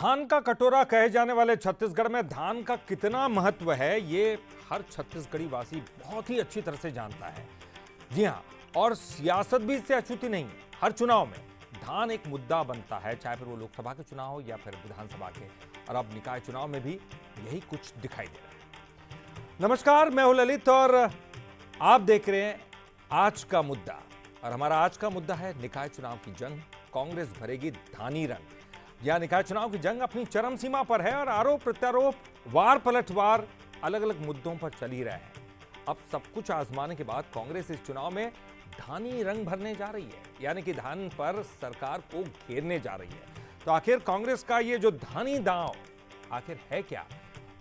धान का कटोरा कहे जाने वाले छत्तीसगढ़ में धान का कितना महत्व है, ये हर छत्तीसगढ़ी वासी बहुत ही अच्छी तरह से जानता है। जी हाँ, और सियासत भी इससे अछूती नहीं है। हर चुनाव में धान एक मुद्दा बनता है, चाहे फिर वो लोकसभा के चुनाव हो या फिर विधानसभा के, और अब निकाय चुनाव में भी यही कुछ दिखाई दे रहा है। नमस्कार, मैं हूं ललित और आप देख रहे हैं आज का मुद्दा। और हमारा आज का मुद्दा है निकाय चुनाव की जंग, कांग्रेस भरेगी धानी रंग। यह निकाय चुनाव की जंग अपनी चरम सीमा पर है और आरोप प्रत्यारोप, वार पलटवार अलग अलग मुद्दों पर चल ही रहे हैं। अब सब कुछ आजमाने के बाद कांग्रेस इस चुनाव में धानी रंग भरने जा रही है, यानी कि धान पर सरकार को घेरने जा रही है। तो आखिर कांग्रेस का ये जो धानी दांव आखिर है क्या,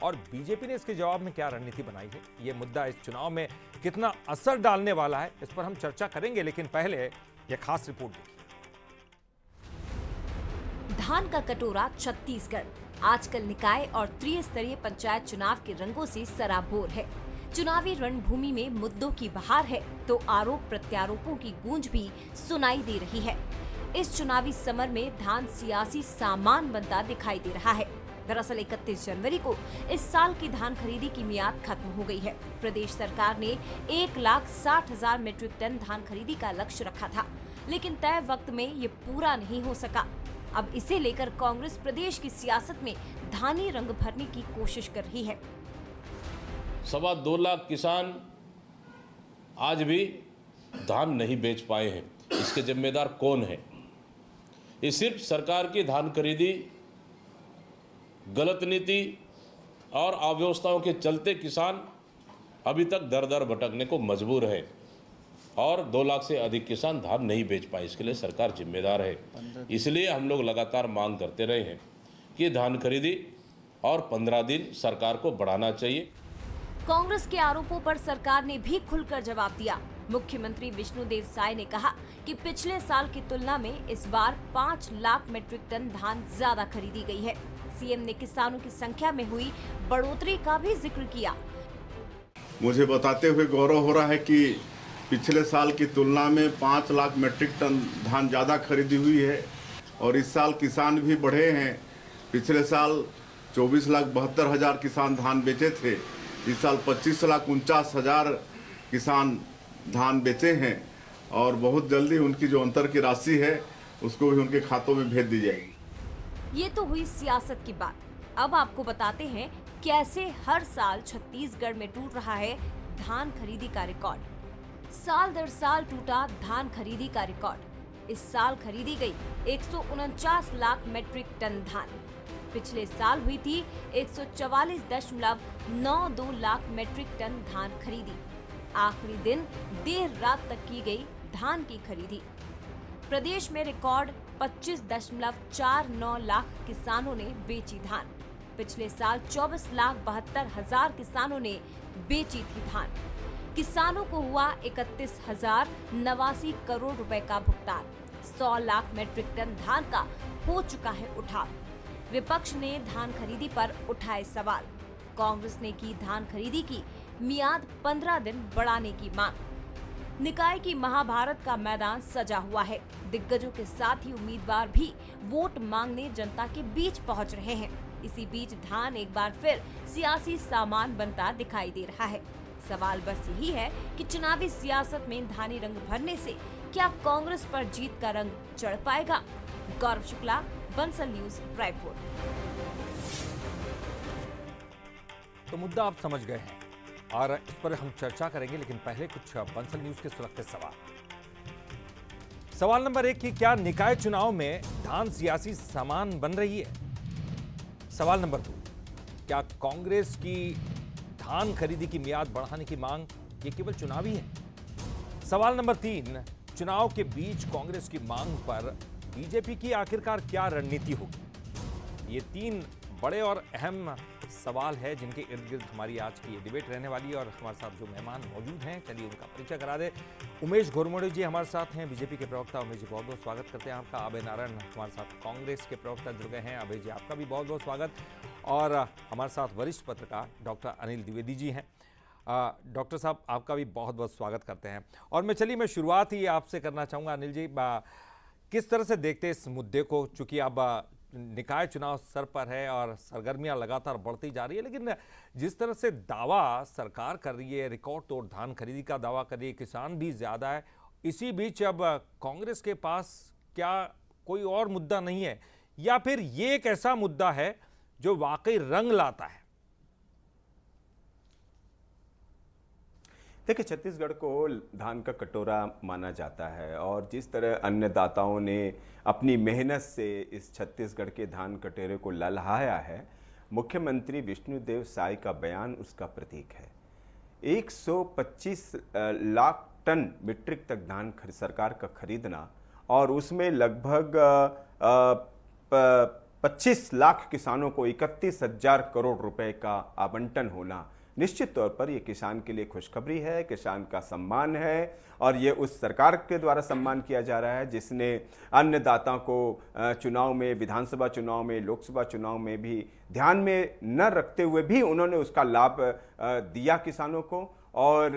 और बीजेपी ने इसके जवाब में क्या रणनीति बनाई है, ये मुद्दा इस चुनाव में कितना असर डालने वाला है, इस पर हम चर्चा करेंगे। लेकिन पहले यह खास रिपोर्ट देखिए। धान का कटोरा छत्तीसगढ़ आजकल निकाय और त्रिस्तरीय पंचायत चुनाव के रंगों से सराबोर है। चुनावी रणभूमि में मुद्दों की बहार है तो आरोप प्रत्यारोपों की गूंज भी सुनाई दे रही है। इस चुनावी समर में धान सियासी सामान बनता दिखाई दे रहा है। दरअसल 31 जनवरी को इस साल की धान खरीदी की मियाद खत्म हो गई है। प्रदेश सरकार ने 1,60,000 मीट्रिक टन धान खरीदी का लक्ष्य रखा था, लेकिन तय वक्त में ये पूरा नहीं हो सका। अब इसे लेकर कांग्रेस प्रदेश की सियासत में धानी रंग भरने की कोशिश कर रही है। 2.25 लाख किसान आज भी धान नहीं बेच पाए हैं। इसके जिम्मेदार कौन है? ये सिर्फ सरकार की धान खरीदी, गलत नीति और अव्यवस्थाओं के चलते किसान अभी तक दर दर भटकने को मजबूर है और 2 लाख से अधिक किसान धान नहीं बेच पाए। इसके लिए सरकार जिम्मेदार है। इसलिए हम लोग लगातार मांग करते रहे हैं कि धान खरीदी और 15 दिन सरकार को बढ़ाना चाहिए। कांग्रेस के आरोपों पर सरकार ने भी खुलकर जवाब दिया। मुख्यमंत्री विष्णुदेव साय ने कहा कि पिछले साल की तुलना में इस बार 5 लाख मीट्रिक टन धान ज्यादा खरीदी गई है। सीएम ने किसानों की संख्या में हुई बढ़ोतरी का भी जिक्र किया। मुझे बताते हुए गौरव हो रहा है कि पिछले साल की तुलना में 5 लाख मीट्रिक टन धान ज़्यादा खरीदी हुई है और इस साल किसान भी बढ़े हैं। पिछले साल 24,72,000 किसान धान बेचे थे, इस साल 25,49,000 किसान धान बेचे हैं और बहुत जल्दी उनकी जो अंतर की राशि है उसको भी उनके खातों में भेज दी जाएगी। ये तो हुई सियासत की बात। अब आपको बताते हैं कैसे हर साल छत्तीसगढ़ में टूट रहा है धान खरीदी का रिकॉर्ड। साल दर साल टूटा धान खरीदी का रिकॉर्ड। इस साल खरीदी गई 149 लाख मीट्रिक टन धान। पिछले साल हुई थी 144.92 लाख मीट्रिक टन धान खरीदी। आखिरी दिन देर रात तक की गई धान की खरीदी। प्रदेश में रिकॉर्ड 25.49 लाख किसानों ने बेची धान। पिछले साल 24,72,000 किसानों ने बेची थी धान। किसानों को हुआ 31,089 करोड़ रुपए का भुगतान। 100 लाख मीट्रिक टन धान का हो चुका है उठाव। विपक्ष ने धान खरीदी पर उठाए सवाल। कांग्रेस ने की धान खरीदी की मियाद 15 दिन बढ़ाने की मांग। निकाय की महाभारत का मैदान सजा हुआ है। दिग्गजों के साथ ही उम्मीदवार भी वोट मांगने जनता के बीच पहुंच रहे हैं। इसी बीच धान एक बार फिर सियासी सामान बनता दिखाई दे रहा है। सवाल बस यही है कि चुनावी सियासत में धानी रंग भरने से क्या कांग्रेस पर जीत का रंग चढ़ पाएगा? गौरव शुक्ला, बंसल न्यूज, रायपुर। तो मुद्दा आप समझ गए हैं और इस पर हम चर्चा करेंगे, लेकिन पहले कुछ बंसल न्यूज के सुरक्षित सवाल। सवाल नंबर 1 कि क्या निकाय चुनाव में धान सियासी सामान बन रही है? सवाल नंबर 2, क्या कांग्रेस की धान खरीदी की मियाद बढ़ाने की मांग ये केवल चुनावी है? सवाल नंबर 3, चुनाव के बीच कांग्रेस की मांग पर बीजेपी की आखिरकार क्या रणनीति होगी? ये 3 बड़े और अहम सवाल है जिनके इर्द गिर्द हमारी आज की ये डिबेट रहने वाली है। और हमारे साथ जो मेहमान मौजूद हैं, चलिए उनका परिचय करा दे। उमेश घोरमोड़े जी हमारे साथ हैं, बीजेपी के प्रवक्ता। उमेश जी, बहुत बहुत स्वागत करते हैं आपका। अभय नारायण हमारे साथ कांग्रेस के प्रवक्ता जुड़ गए हैं। अभय जी, आपका भी बहुत बहुत स्वागत। और हमारे साथ वरिष्ठ पत्रकार डॉक्टर अनिल द्विवेदी जी हैं। डॉक्टर साहब, आपका भी बहुत बहुत स्वागत करते हैं। और मैं शुरुआत ही आपसे करना चाहूँगा अनिल जी, किस तरह से देखते हैं इस मुद्दे को? चूँकि अब निकाय चुनाव सर पर है और सरगर्मियां लगातार बढ़ती जा रही है, लेकिन जिस तरह से दावा सरकार कर रही है, रिकॉर्ड तोड़ धान खरीदी का दावा कर रही है, किसान भी ज्यादा है, इसी बीच अब कांग्रेस के पास क्या कोई और मुद्दा नहीं है, या फिर ये एक ऐसा मुद्दा है जो वाकई रंग लाता है? देखिए, छत्तीसगढ़ को धान का कटोरा माना जाता है और जिस तरह अन्नदाताओं ने अपनी मेहनत से इस छत्तीसगढ़ के धान कटोरे को ललहाया है, मुख्यमंत्री विष्णुदेव साय का बयान उसका प्रतीक है। 125 लाख टन मीट्रिक तक धान सरकार का खरीदना और उसमें लगभग 25 लाख किसानों को 31,000 करोड़ रुपए का आवंटन होना निश्चित तौर पर ये किसान के लिए खुशखबरी है, किसान का सम्मान है और ये उस सरकार के द्वारा सम्मान किया जा रहा है जिसने अन्नदाता को चुनाव में, विधानसभा चुनाव में, लोकसभा चुनाव में भी ध्यान में न रखते हुए भी उन्होंने उसका लाभ दिया किसानों को। और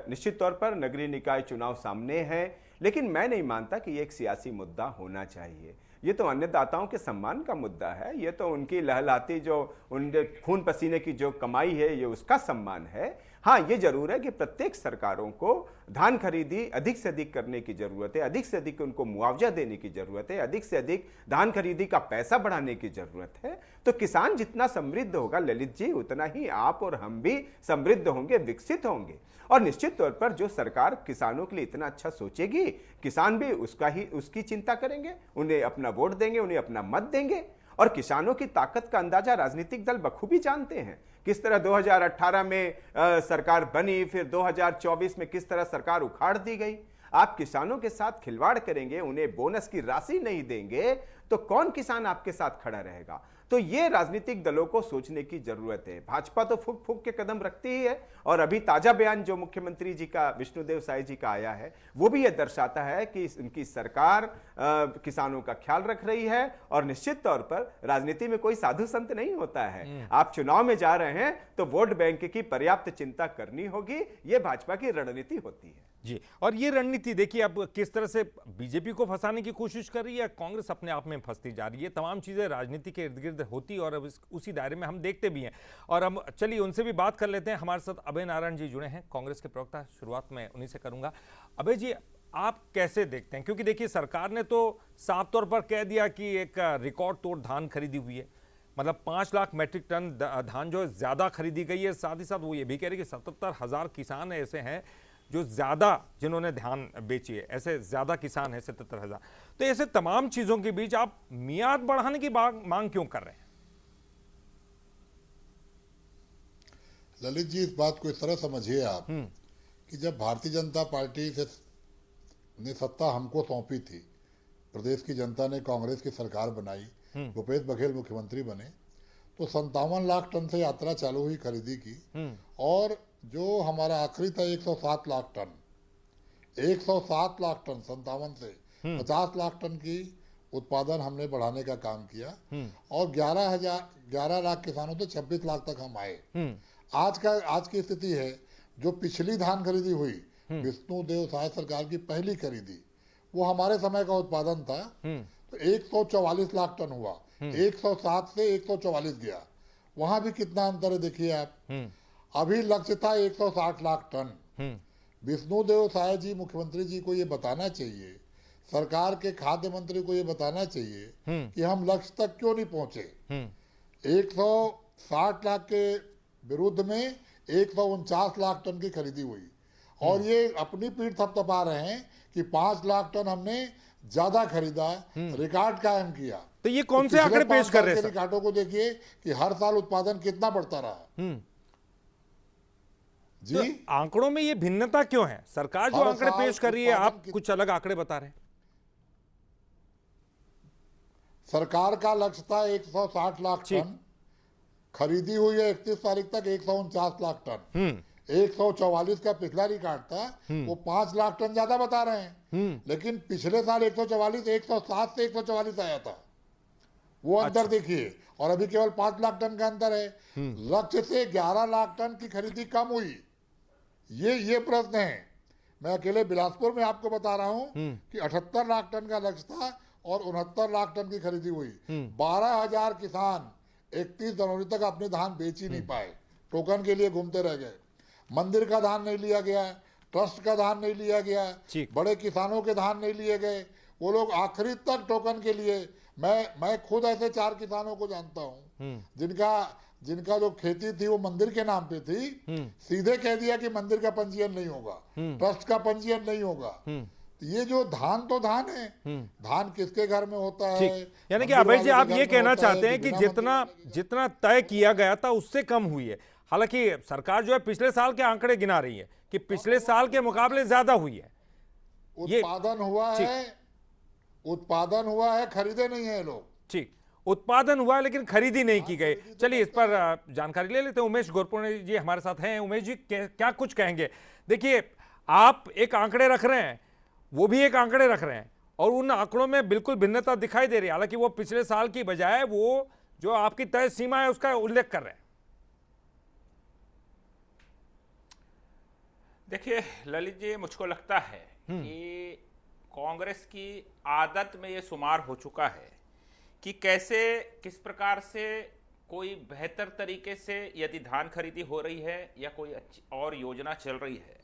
निश्चित तौर पर नगरीय निकाय चुनाव सामने है, लेकिन मैं नहीं मानता कि ये एक सियासी मुद्दा होना चाहिए। ये तो अन्नदाताओं के सम्मान का मुद्दा है, ये तो उनकी लहलहाती जो उनके खून पसीने की जो कमाई है ये उसका सम्मान है। हाँ, ये जरूर है कि प्रत्येक सरकारों को धान खरीदी अधिक से अधिक करने की जरूरत है, अधिक से अधिक उनको मुआवजा देने की जरूरत है, अधिक से अधिक धान खरीदी का पैसा बढ़ाने की जरूरत है। तो किसान जितना समृद्ध होगा ललित जी, उतना ही आप और हम भी समृद्ध होंगे, विकसित होंगे। और निश्चित तौर पर जो सरकार किसानों के लिए इतना अच्छा सोचेगी, किसान भी उसकी चिंता करेंगे, उन्हें अपना वोट देंगे, उन्हें अपना मत देंगे। और किसानों की ताकत का अंदाजा राजनीतिक दल बखूबी जानते हैं। किस तरह 2018 में सरकार बनी, फिर 2024 में किस तरह सरकार उखाड़ दी गई। आप किसानों के साथ खिलवाड़ करेंगे, उन्हें बोनस की राशि नहीं देंगे, तो कौन किसान आपके साथ खड़ा रहेगा? तो ये राजनीतिक दलों को सोचने की जरूरत है। भाजपा तो फूक फूक के कदम रखती ही है और अभी ताजा बयान जो मुख्यमंत्री जी का, विष्णुदेव साय जी का आया है, वो भी ये दर्शाता है कि उनकी सरकार किसानों का ख्याल रख रही है। और निश्चित तौर पर राजनीति में कोई साधु संत नहीं होता है। आप चुनाव में जा रहे हैं तो वोट बैंक की पर्याप्त चिंता करनी होगी, ये भाजपा की रणनीति होती है जी। और ये रणनीति देखिए अब किस तरह से बीजेपी को फंसाने की कोशिश कर रही है, कांग्रेस अपने आप में फंसती जा रही है। तमाम चीजें राजनीति के इर्द गिर्द होती और अब उसी दायरे में हम देखते भी हैं। और हम चलिए उनसे भी बात कर लेते हैं। हमारे साथ अभय नारायण जी जुड़े हैं, कांग्रेस के प्रवक्ता। शुरुआत में उन्हीं से करूंगा। अभय जी, आप कैसे देखते हैं, क्योंकि देखिए सरकार ने तो साफ तौर पर कह दिया कि एक रिकॉर्ड तोड़ धान खरीदी हुई है, मतलब 5 लाख मैट्रिक टन धान जो ज्यादा खरीदी गई है। साथ ही साथ वो ये भी कह रहे कि 77,000 किसान ऐसे हैं जो ज्यादा जिन्होंने धान बेची है, ऐसे ज्यादा किसान हैं 77,000। तो ऐसे तमाम चीजों के बीच आप मियाद बढ़ाने की मांग क्यों कर रहे हैं? ललित जी, इस बात को इस तरह समझिए आप कि जब भारतीय जनता पार्टी ने सत्ता हमको सौंपी थी, प्रदेश की जनता ने कांग्रेस की सरकार बनाई, भूपेश बघेल मुख्यमंत्री बने, तो 57 लाख टन से यात्रा चालू हुई खरीदी की। और जो हमारा आखिरी था 107 लाख टन, 107 लाख टन 57 से 50 लाख टन की उत्पादन हमने बढ़ाने का काम किया। और 11 लाख किसानों से 26 लाख तक हम आए। आज की स्थिति है, जो पिछली धान खरीदी हुई, विष्णुदेव साय सरकार की पहली खरीदी, वो हमारे समय का उत्पादन था, तो 144 लाख टन हुआ। 107 से 144 गया, वहां भी कितना अंतर है देखिए आप। अभी लक्ष्य था 160 लाख टन। विष्णुदेव साय जी मुख्यमंत्री जी को ये बताना चाहिए, सरकार के खाद्य मंत्री को ये बताना चाहिए कि हम लक्ष्य तक क्यों नहीं पहुंचे। 160 लाख के विरुद्ध में 149 लाख टन की खरीदी हुई और ये अपनी पीठ थपथपा रहे हैं कि 5 लाख टन हमने ज्यादा खरीदा, रिकॉर्ड कायम किया। तो ये कौन से आंकड़े पेश कर रहे हैं? रिकॉर्डों को देखिए कि हर साल उत्पादन कितना बढ़ता रहा। जी, तो आंकड़ों में ये भिन्नता क्यों है? सरकार जो आंकड़े पेश कर रही है, आप कुछ अलग आंकड़े बता रहे हैं। सरकार का लक्ष्य था 160 लाख टन, खरीदी हुई है 31 तारीख तक 149 लाख टन। 144 का पिछला रिकॉर्ड था, वो 5 लाख टन ज्यादा बता रहे हैं। लेकिन पिछले साल 144, 107 से 144 आया था, वो अंतर देखिए। और अभी केवल 5 लाख टन का अंतर है। लक्ष्य से 11 लाख टन की खरीदी कम हुई, ये प्रश्न है। मैं अकेले बिलासपुर में आपको बता रहा हूं कि 78 लाख टन का लक्ष्य था और 69 लाख टन की खरीदी हुई। 12,000 किसान 31 जनवरी तक अपने धान बेच ही नहीं पाए, टोकन के लिए घूमते रह गए। मंदिर का धान नहीं लिया गया, ट्रस्ट का धान नहीं लिया गया, बड़े किसानों के धान नहीं लिए गए, वो लोग आखिरी तक टोकन के लिए। मैं खुद ऐसे 4 किसानों को जानता हूँ जिनका जो खेती थी वो मंदिर के नाम पे थी, सीधे कह दिया कि मंदिर का पंजीयन नहीं होगा, ट्रस्ट का पंजीयन नहीं होगा। ये जो धान तो धान है, धान किसके घर में होता है? यानी कि अभय जी आप ये कहना चाहते हैं कि जितना तय किया गया था उससे कम हुई है। हालांकि सरकार जो है पिछले साल के आंकड़े गिना रही है कि पिछले साल के मुकाबले ज्यादा हुई है। उत्पादन हुआ है, खरीदे नहीं है लोग। ठीक, उत्पादन हुआ है लेकिन खरीदी नहीं की गई। चलिए इस पर जानकारी ले लेते हैं। उमेश गोरपुरे जी हमारे साथ हैं। उमेश जी क्या कुछ कहेंगे? देखिए आप एक आंकड़े रख रहे हैं, वो भी एक आंकड़े रख रहे हैं और उन आंकड़ों में बिल्कुल भिन्नता दिखाई दे रही है। हालांकि वो पिछले साल की बजाय वो जो आपकी तय सीमा है उसका उल्लेख कर रहे हैं। देखिए ललित जी, मुझको लगता है कि कांग्रेस की आदत में ये शुमार हो चुका है कि कैसे किस प्रकार से कोई बेहतर तरीके से यदि धान खरीदी हो रही है या कोई अच्छी और योजना चल रही है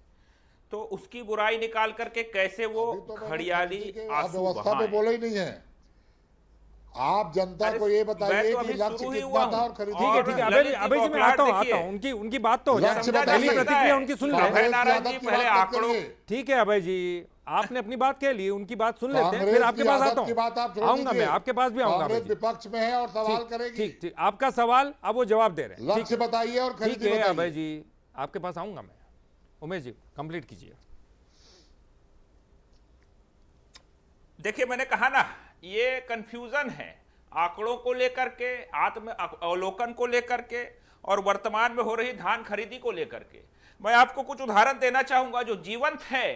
तो उसकी बुराई निकाल करके कैसे वो घड़ियाली व्यवस्था पे बोले ही नहीं है। आप जनता को ये बताइए कि लक्ष्य कितना था और खरीदी। ठीक है अभी जी मैं आता हूं उनकी बात तो हो जाए, पहली प्रतिक्रिया उनकी सुन ले। ठीक है अभय जी, आपने अपनी बात कह ली, उनकी बात सुन लेते हैं, फिर आपके पास आता हूं। आऊंगा मैं आपके पास भी आऊंगा। विपक्ष में है और सवाल करेगी। ठीक, आपका सवाल अब वो जवाब दे रहे हैं। लक्ष्य बताइए और खरीदी बताइए। अभय जी आपके पास आऊंगा मैं। उमेश जी कंप्लीट कीजिए। देखिए मैंने कहा ना, ये कंफ्यूजन है आंकड़ों को लेकर के, आत्म अवलोकन को लेकर के और वर्तमान में हो रही धान खरीदी को लेकर के। मैं आपको कुछ उदाहरण देना चाहूंगा जो जीवंत है।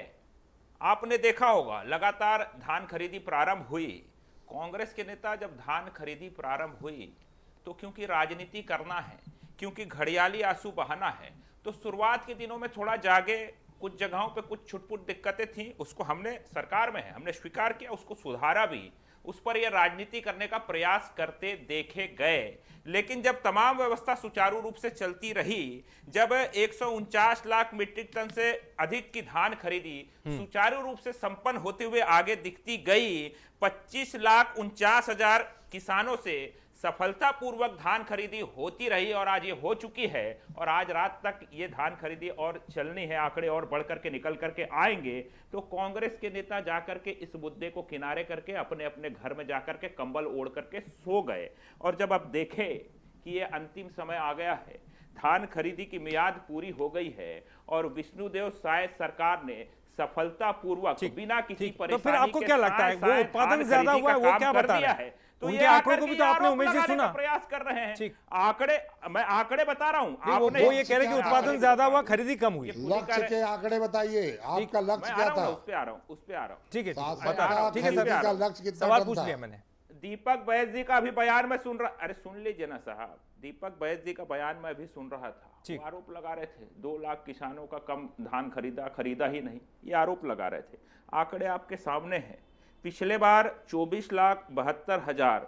आपने देखा होगा लगातार धान खरीदी प्रारंभ हुई, कांग्रेस के नेता जब धान खरीदी प्रारंभ हुई तो क्योंकि राजनीति करना है, क्योंकि घड़ियाली आंसू बहाना है, तो शुरुआत के दिनों में थोड़ा जागे, कुछ जगहों पे कुछ छुटपुट दिक्कतें थी, उसको हमने सरकार में है हमने स्वीकार किया, उसको सुधारा भी, उस पर यह राजनीति करने का प्रयास करते देखे गए। लेकिन जब तमाम व्यवस्था सुचारू रूप से चलती रही, जब 149 लाख मीट्रिक टन से अधिक की धान खरीदी सुचारू रूप से संपन्न होते हुए आगे दिखती गई, 25,49,000 किसानों से सफलतापूर्वक धान खरीदी होती रही और आज ये हो चुकी है और आज रात तक ये धान खरीदी और चलनी है, आंकड़े और बढ़ करके निकल करके आएंगे। तो कांग्रेस के नेता जाकर के इस मुद्दे को किनारे करके अपने अपने घर में जाकर के कंबल ओढ़ करके सो गए। और जब अब देखें कि ये अंतिम समय आ गया है, धान खरीदी की मियाद पूरी हो गई है और विष्णुदेव साय सरकार ने सफलतापूर्वक बिना किसी परेशानी तो फिर आपको क्या लगता है वो उत्पादन ज्यादा हुआ है, वो क्या बता रहा है? तो उनके आंकड़ों को भी तो आपने उमेश जी सुना, प्रयास कर रहे हैं। मैं आंकड़े बता रहा हूं। वो ये कह रहे कि उत्पादन ज्यादा हुआ, खरीदी कम हुई। लक्ष्य के आंकड़े बताइए, आपका लक्ष्य क्या था? उस पे आ रहा हूं। ठीक है ठीक है सर, लक्ष्य कितना? सवाल पूछ लिया मैंने। दीपक बैस जी का भी बयान में सुन रहा, अरे सुन लीजिए ना साहब, दीपक बैस जी का बयान मैं भी सुन रहा था। वो आरोप लगा रहे थे 2 लाख किसानों का कम धान खरीदा ही नहीं, ये आरोप लगा रहे थे। आंकड़े आपके सामने हैं। पिछले बार 24,72,000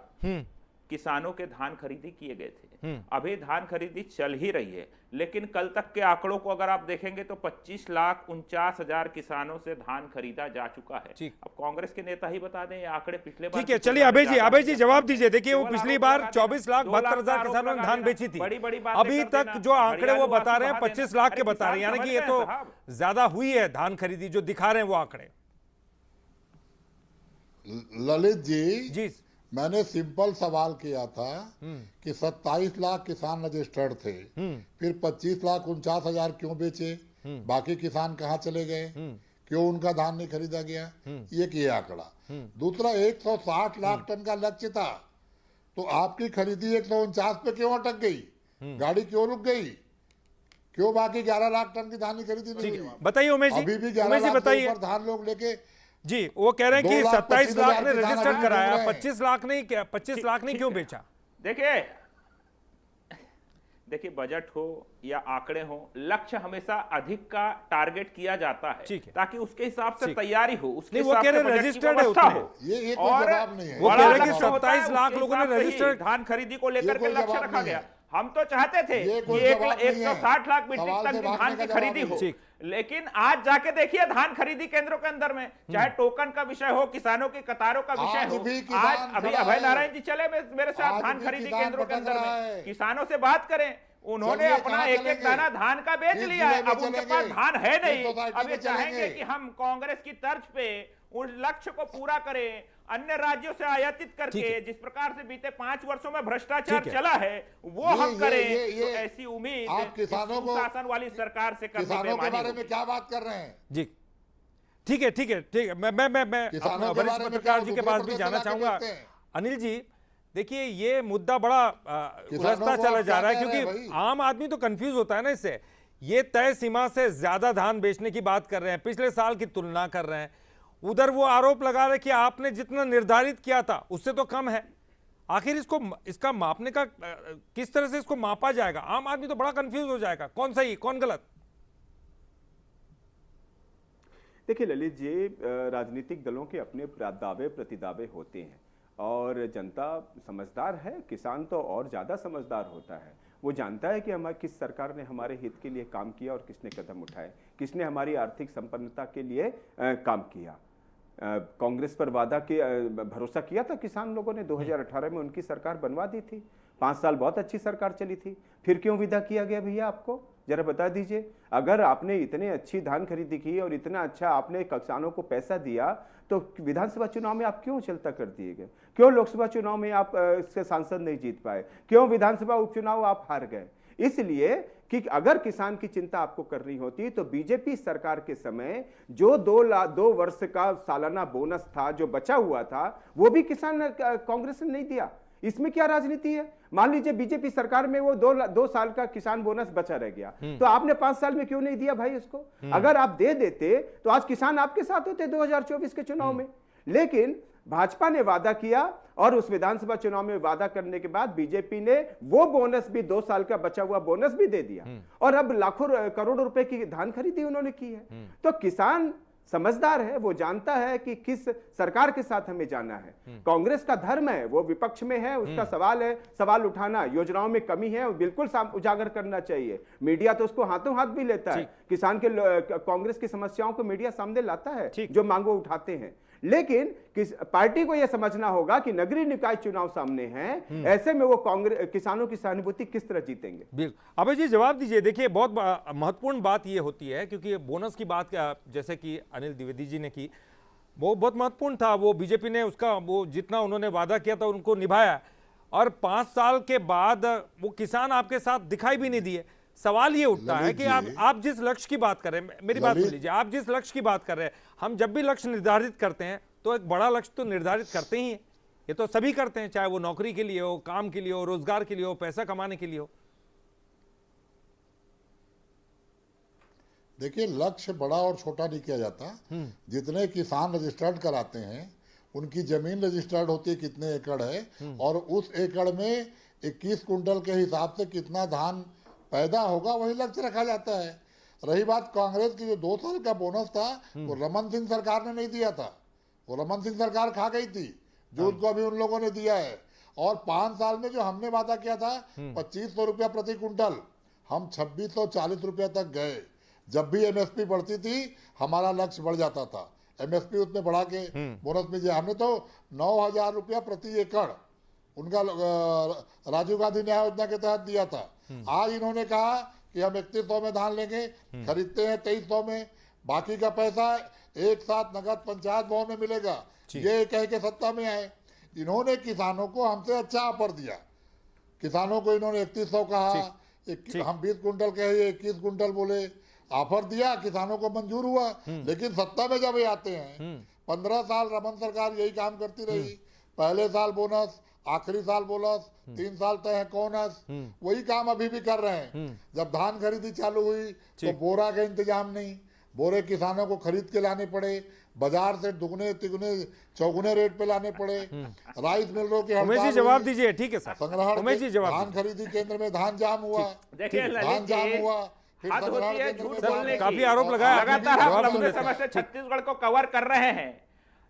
किसानों के धान खरीदी किए गए थे। अभी धान खरीदी चल ही रही है, लेकिन कल तक के आंकड़ों को अगर आप देखेंगे तो 25,49,000 किसानों से धान खरीदा जा चुका है। अब कांग्रेस के नेता ही बता दें ये आंकड़े पिछले बार। ठीक है, चलिए अभय जी जवाब दीजिए। देखिए वो पिछली बार 24,72,000 किसानों ने धान बेची थी, अभी तक जो आंकड़े वो बता रहे हैं 25 लाख के बता रहे हैं, यानी कि ये तो ज्यादा हुई है धान खरीदी जो दिखा रहे हैं वो आंकड़े। ललित जी मैंने सिंपल सवाल किया था कि 27 लाख किसान रजिस्टर्ड थे, फिर 25,49,000 क्यों बेचे, बाकी किसान कहाँ चले गए, क्यों उनका धान नहीं खरीदा गया? ये आंकड़ा। दूसरा 160 लाख टन का लक्ष्य था, तो आपकी खरीदी 149 पे क्यों अटक गई? गाड़ी क्यों रुक गई? क्यों बाकी 11 लाख टन की धान की खरीदी नहीं हुई? बताइए उमेश जी, अभी भी 11 लाख के ऊपर धान लोग लेके जी वो कह रहे हैं कि 27 लाख ने रजिस्टर कराया, 25 लाख नहीं क्यों बेचा? देखिए बजट हो या आंकड़े हो, लक्ष्य हमेशा अधिक का टारगेट किया जाता है ठीक है। ताकि उसके हिसाब से ठीक। तैयारी हो, उसके नहीं, वो हिसाब कह से रहे बजट की रजिस्टर्ड है व्यवस्था उतने। हो। ये कोई और जवाब नहीं है। वो कह बड़ा रहे हैं कि लक्ष्य होता है, 27 लाख उसके लोगों ने हिसाब से ही रजिस्टर्ड। धान खरीदी को लेकर ये के कोई लक्ष्य जवाब रखा नहीं गया। है। हम तो चाहते थे ये कि कोई जवाब नहीं है। 160 लाख मीट्रिक सवाल टन से की भागने धान का की जवाब खरीदी नहीं हो। है। ठीक। लेकिन आज जाके देखिए धान खरीदी केंद्रों के अंदर में चाहे टोकन का विषय हो, किसानों की कतारों का विषय आज हो, भी किसान आज अभी खड़ा अभय है। नारायण जी चले मेरे साथ आज धान भी खरीदी किसान केंद्रों के भटक अंदर रहा में है। किसानों से बात करें, उन्होंने चलिए, अपना कहाँ एक चलेंगे? दाना धान का बेच किस लिया है। जिले में अब उनके चलेंगे? पास धान है किस नहीं। सोसाइटी अब ये में चाहेंगे चलेंगे? कि हम कांग्रेस की तर्ज पे उन लक्ष्य को पूरा करें, अन्य राज्यों से आयातित ठीक करके, है। जिस प्रकार से बीते 5 वर्षों में भ्रष्टाचार ठीक है। चला है वो ये- हम ये- करें। ये- तो ऐसी उम्मीद आप किसानों को- शासन वाली सरकार से करनी किसानों के बेईमानी बारे होगी। में क्या बात कर रहे हैं? जी ठीक है, ठीक है, ठीक है। मैं किसानों अपने के वरिष्ठ बारे में पत्रकार क्या जी के दूसरे पास भी प्रदेश जाना में जाके चाहूंगा। देखते हैं? अनिल जी, देखिए ये मुद्दा बड़ा उलझता को चला आप जा क्या रहा है, कह रहे हैं क्योंकि भाई? आम आदमी तो कंफ्यूज होता है ना इससे। ये तय सीमा से ज्यादा धान बेचने की बात कर रहे हैं, पिछले साल की तुलना कर रहे हैं। उधर वो आरोप लगा रहे हैं कि आपने जितना निर्धारित किया था उससे तो कम है। आखिर इसका मापने का किस तरह से इसको मापा जाएगा? आम आदमी तो बड़ा कंफ्यूज हो जाएगा, कौन सही कौन गलत। देखिए ललित जी, राजनीतिक दलों के अपने दावे प्रतिदावे होते हैं और जनता समझदार है, किसान तो और ज़्यादा समझदार होता है। वो जानता है कि हमारी किस सरकार ने हमारे हित के लिए काम किया और किसने कदम उठाए, किसने हमारी आर्थिक संपन्नता के लिए काम किया। कांग्रेस पर वादा के भरोसा किया था किसान लोगों ने, 2018 में उनकी सरकार बनवा दी थी। 5 साल बहुत अच्छी सरकार चली थी, फिर क्यों विदा किया गया भैया आपको? जरा बता दीजिए। अगर आपने इतने अच्छी धान खरीदी की और इतना अच्छा आपने किसानों को पैसा दिया, तो विधानसभा चुनाव में आप क्यों चलता कर दिए गए? क्यों लोकसभा चुनाव में आप इसके सांसद नहीं जीत पाए? क्यों विधानसभा उपचुनाव आप हार गए? इसलिए कि अगर किसान की चिंता आपको करनी होती तो बीजेपी सरकार के समय जो 2 वर्ष का सालाना बोनस था जो बचा हुआ था, वो भी किसान कांग्रेस ने नहीं दिया। इसमें क्या राजनीति है? मान लीजिए बीजेपी सरकार में वो 2 साल का किसान बोनस बचा रह गया, तो आपने 5 साल में क्यों नहीं दिया भाई इसको? अगर आप दे देते तो आज किसान आपके साथ होते 2024 के चुनाव में। लेकिन भाजपा ने वादा किया और उस विधानसभा चुनाव में वादा करने के बाद बीजेपी ने वो बोनस भी 2 साल का बचा हुआ बोनस भी दे दिया और अब लाखों करोड़ों रुपए की धान खरीदी उन्होंने की है। तो किसान समझदार है, वो जानता है कि किस सरकार के साथ हमें जाना है। कांग्रेस का धर्म है, वो विपक्ष में है, उसका सवाल है, सवाल उठाना, योजनाओं में कमी है वो बिल्कुल उजागर करना चाहिए। मीडिया तो उसको हाथों हाथ भी लेता है, किसान के कांग्रेस की समस्याओं को मीडिया सामने लाता है, जो मांगो उठाते हैं। लेकिन पार्टी को यह समझना होगा कि नगरीय निकाय चुनाव सामने हैं, ऐसे में वो कांग्रेस किसानों की सहानुभूति किस तरह जीतेंगे? बिल्कुल। अभय जी जवाब दीजिए। देखिए बहुत महत्वपूर्ण बात ये होती है, क्योंकि बोनस की बात जैसे कि अनिल द्विवेदी जी ने की, वो बहुत महत्वपूर्ण था। वो बीजेपी ने उसका वो जितना उन्होंने वादा किया था उनको निभाया, और 5 साल के बाद वो किसान आपके साथ दिखाई भी नहीं दिए। सवाल ये उठता है कि आप जिस लक्ष्य की बात कर रहे हैं, मेरी बात सुन लीजिए, आप जिस लक्ष्य की बात कर रहे हैं, हम जब भी लक्ष्य निर्धारित करते हैं तो एक बड़ा लक्ष्य तो निर्धारित करते ही हैं। ये तो सभी करते हैं, चाहे वो नौकरी के लिए हो, काम के लिए हो, रोजगार के लिए हो, पैसा कमाने के लिए हो। देखिए, लक्ष्य बड़ा और छोटा नहीं किया जाता। जितने किसान रजिस्टर्ड कराते हैं उनकी जमीन रजिस्टर्ड होती है कितने एकड़ है, और उस एकड़ में 21 कुंटल के हिसाब से कितना धान पैदा होगा वही लक्ष्य रखा जाता है। रही बात कांग्रेस की, जो 2 साल का बोनस था वो रमन सिंह सरकार ने नहीं दिया था, वो रमन सिंह सरकार खा गई थी, जो उनको अभी उन लोगों ने दिया है। और 5 साल में जो हमने वादा किया था 2500 रुपया प्रति कुंटल, हम 2640 रुपया तक गए। जब भी एमएसपी बढ़ती थी हमारा लक्ष्य बढ़ जाता था, एमएसपी उसमें बढ़ा के बोनस में दिया हमने। तो 9000 रुपया प्रति एकड़ उनका राजीव गांधी न्याय योजना के तहत दिया था। आज इन्होंने कहा कि हम 3100 में धान लेंगे, खरीदते हैं 2300 में, बाकी का पैसा एक साथ नगद पंचायत भवन में मिलेगा, ये कह के सत्ता में आए। इन्होंने किसानों को हमसे अच्छा ऑफर दिया, किसानों को इन्होंने 3100 कहा, हम 20 कुंटल कहे 21 कुंटल बोले, ऑफर दिया, किसानों को मंजूर हुआ। लेकिन सत्ता में जब ये आते हैं, 15 साल रमन सरकार यही काम करती रही, पहले साल बोनस, आखिरी साल बोनस, 3 साल तय है बोनस, वही काम अभी भी कर रहे हैं। जब धान खरीदी चालू हुई तो बोरा का इंतजाम नहीं, बोरे किसानों को खरीद के लाने पड़े, बाजार से दुगने तिगुने चौगुने रेट पे लाने पड़े, राइस मिलरों की उमेश जी हड़ताल जवाब हुई, दीजिए। ठीक है सर, संग्रहण उमेश जी जवाब धान खरीदी केंद्र में धान जाम हुआ, देखिए धान ललित जाम जी, हुआ, फिर हद संग्रहण होती है केंद्र में झूठ जाम बोलने हुआ। की। काफी आरोप लगाया आपने, लगातार हम जवाब सुन लंबे लेते हैं। समय से छत्तीसगढ़ को कवर कर रहे हैं।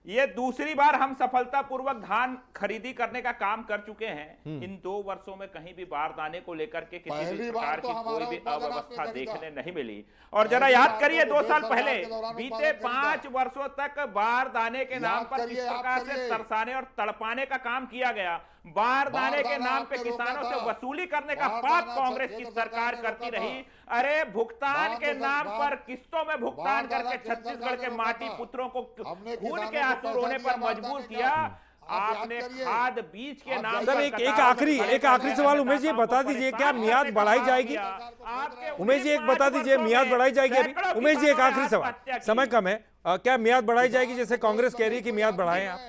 ये दूसरी बार हम सफलतापूर्वक धान खरीदी करने का काम कर चुके हैं। इन 2 वर्षों में कहीं भी बारदाने को लेकर के किसी पहली भी बार प्रकार तो की हमारा कोई भी उत्पादन अव्यवस्था आपने खरीदा। देखने नहीं मिली। और जरा पहली याद बार करिए तो 2 साल देश पहले सरकार के दौरान बीते उत्पादन खरीदा। 5 वर्षों तक बारदाने के नाम याद पर किस करिए, याद प्रकार से करिए। तरसाने और तड़पाने का काम किया गया। बारदाने के बारदाना नाम पे आपने रोका किसानों से था। वसूली करने का बारदाना पाप कांग्रेस की केंद्र सरकार सरकार ने करती रोका था। रही। अरे भुगतान के नाम पर किस्तों में भुगतान बारदाना करके केंद्र छत्तीसगढ़ सरकार के ने माटी रोका था। पुत्रों को हमने खून किसानों के को आंसू पैसा रोने दिया पर मजबूर बारदाने किया। का। आप आपने याद करिए। खाद बीज के आप नाम याद पर सर करिए। एक कतारों आखिरी में खड़े एक आखिरी सवाल उमेश जी अन्नदाताओं बता को दीजिए, परेशान क्या मियाद करने का बढ़ाई काम जाएगी? किया। आपके उमेश जी एक 19 बता दीजिए, वर्षों मियाद में बढ़ाई जाएगी अभी? सैकड़ों उमेश जी एक किसानों ने आखिरी सवाल, आत्महत्या की। समय कम है, क्या मियाद बढ़ाई जाएगी जैसे कांग्रेस कह रही है कि मियाद बढ़ाएं आप?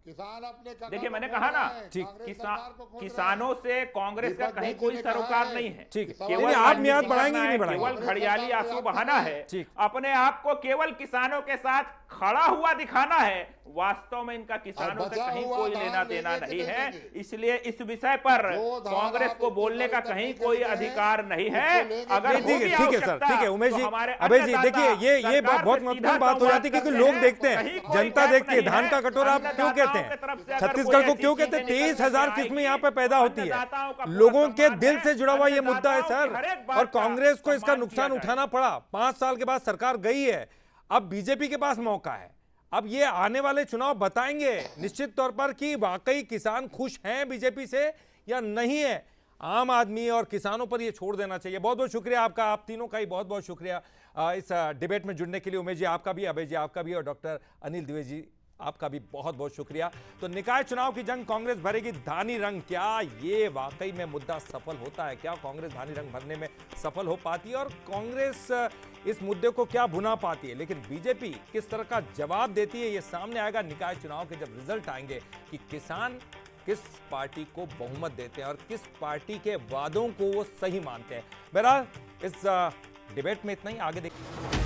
किसान अपने कगार देखिए को मैंने खोल कहा ना, रहा है, कांग्रेस सरकार को खोल रहा है। किसानों से कांग्रेस का दीपक कहीं बैज कोई ने सरोकार कहा है। नहीं है। ठीक है, केवल यानी आप मियाद राजनीति बढ़ाएंगे कि करना नहीं है, बढ़ाएंगे? केवल घड़ियाली आंसू बहाना है। ठीक। अपने आप को केवल किसानों के साथ खड़ा हुआ दिखाना है। वास्तव में इनका किसानों से बचा कहीं हुआ कोई धान लेना ले देना लेके नहीं दे है। देंगे। इसलिए इस विषय पर जो धान कांग्रेस आप को इतने बोलने का बड़े कहीं तक कोई खरीदे हैं, अधिकार नहीं उसको है। लेंगे। अगर ठीक है, ठीक है सर, ठीक है उमेश जी। अबे जी देखिए, ये बहुत महत्वपूर्ण बात हो जाती है क्योंकि लोग देखते हैं, जनता देखती है, धान का कटोरा आप क्यों कहते हैं, छत्तीसगढ़ को क्यों कहते हैं? 23,000 किस्में यहाँ पे पैदा होती है। लोगों के दिल से जुड़ा हुआ ये मुद्दा है सर, और कांग्रेस को इसका नुकसान उठाना पड़ा। 5 साल के बाद सरकार गई है, अब बीजेपी के पास मौका है। अब ये आने वाले चुनाव बताएंगे निश्चित तौर पर कि वाकई किसान खुश हैं बीजेपी से या नहीं है। आम आदमी और किसानों पर ये छोड़ देना चाहिए। बहुत बहुत शुक्रिया आपका, आप तीनों का ही बहुत बहुत शुक्रिया इस डिबेट में जुड़ने के लिए। उमेश जी आपका भी, अभय जी आपका भी, और डॉक्टर अनिल द्विवेदी जी आपका भी बहुत बहुत शुक्रिया। तो निकाय चुनाव की जंग कांग्रेस भरेगी धानी रंग, क्या ये वाकई में मुद्दा सफल होता है? क्या कांग्रेस धानी रंग भरने में सफल हो पाती है और कांग्रेस इस मुद्दे को क्या भुना पाती है? लेकिन बीजेपी किस तरह का जवाब देती है ये सामने आएगा निकाय चुनाव के जब रिजल्ट आएंगे कि किसान किस पार्टी को बहुमत देते हैं और किस पार्टी के वादों को वो सही मानते हैं। बहरहाल इस डिबेट में इतना ही, आगे देखिए।